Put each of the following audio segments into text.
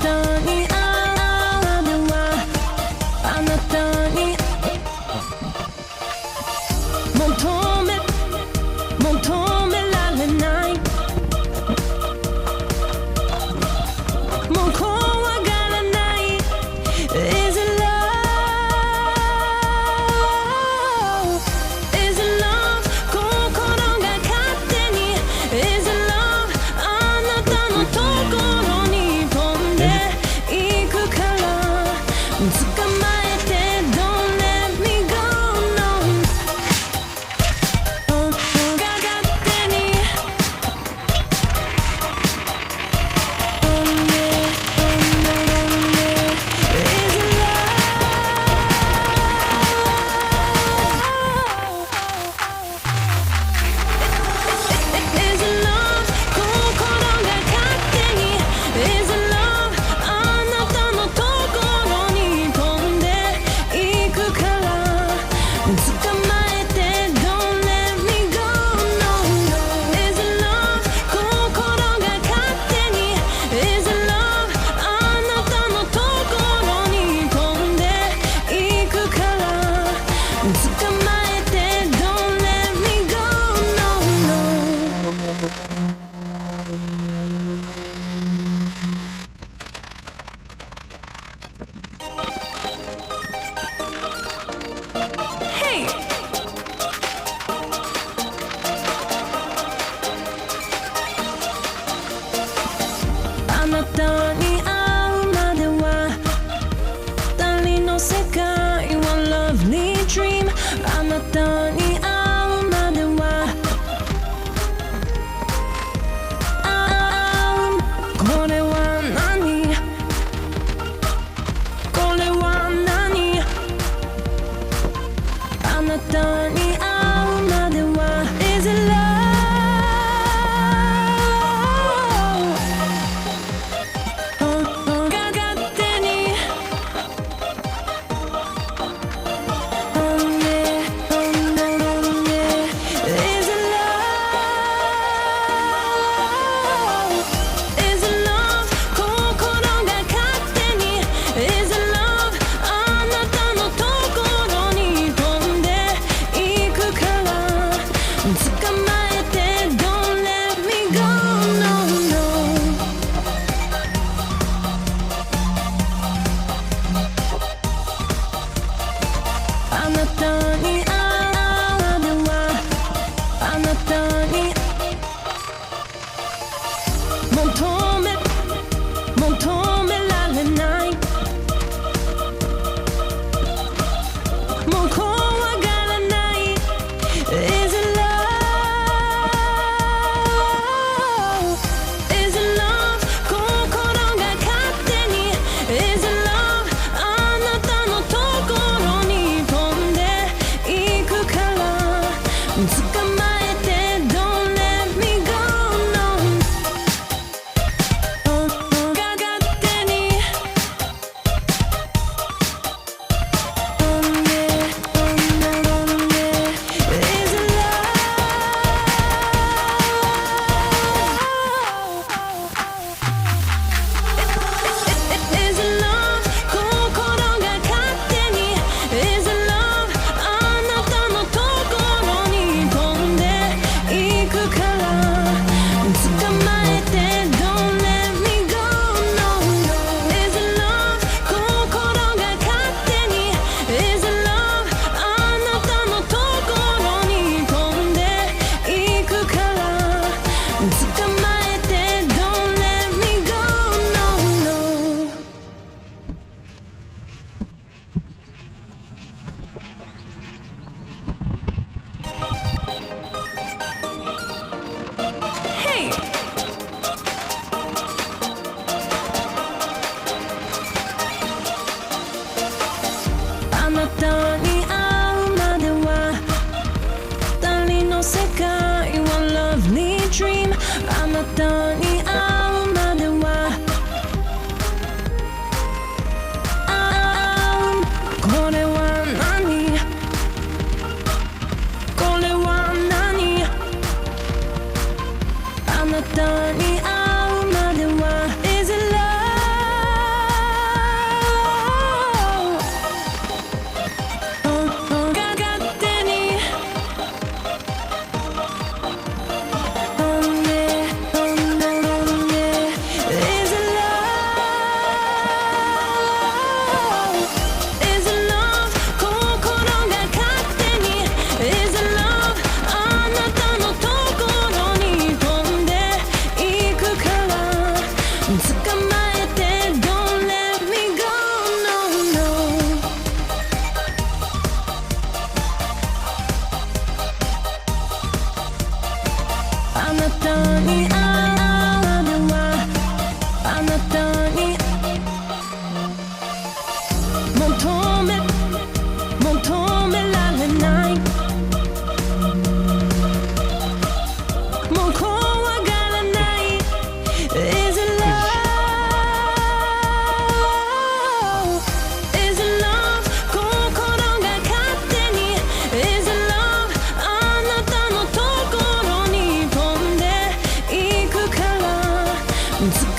たに会うまではあなたに求められない、もう怖がらない。 Is it love? Is it love? 心が勝手に Is it love? あなたのところに飛んでいくから捕まえて Don't let me go no が勝手に Is it Is it love? 心が勝手に Is it love? あなたのところに飛んでいくから捕まえて Don't let me go no Is it love? 心が勝手に Is it love? あなたのところに飛んでいくから捕まえて Don't let me go Hey! あなたに会うまでは二人の世界は Lovely dream あなたに会うまではこれは何これは何あなたに会うまでは Is it love? が勝手に Is it love? Is it love? 心が勝手に Is it love? あなたのところに飛んでいくから捕まえて Don't let me go no no あなたに会うまではあなたに求められない、もう怖がらない。 Is it love? Is it love? 心が勝手に Is it love? あなたのところに飛んでいくから捕まえて Don't let me go no が勝手に Is it love? Is it love? 心が勝手に Is it love? あなたのところに飛んでいくから捕まえて Don't let me go no Is it love? 心が勝手に Is it love? あなたのところに飛んでいくから捕まえて Don't let me go no Hey! あなたに会うまでは二人の世界は Lovely dream あなたに会うまではこれは何これは何あなたに会うまでは Is it love? Is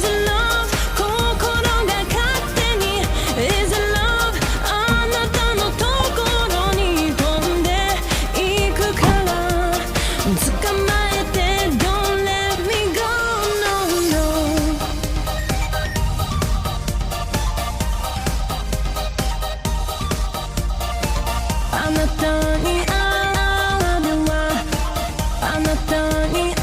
it love? に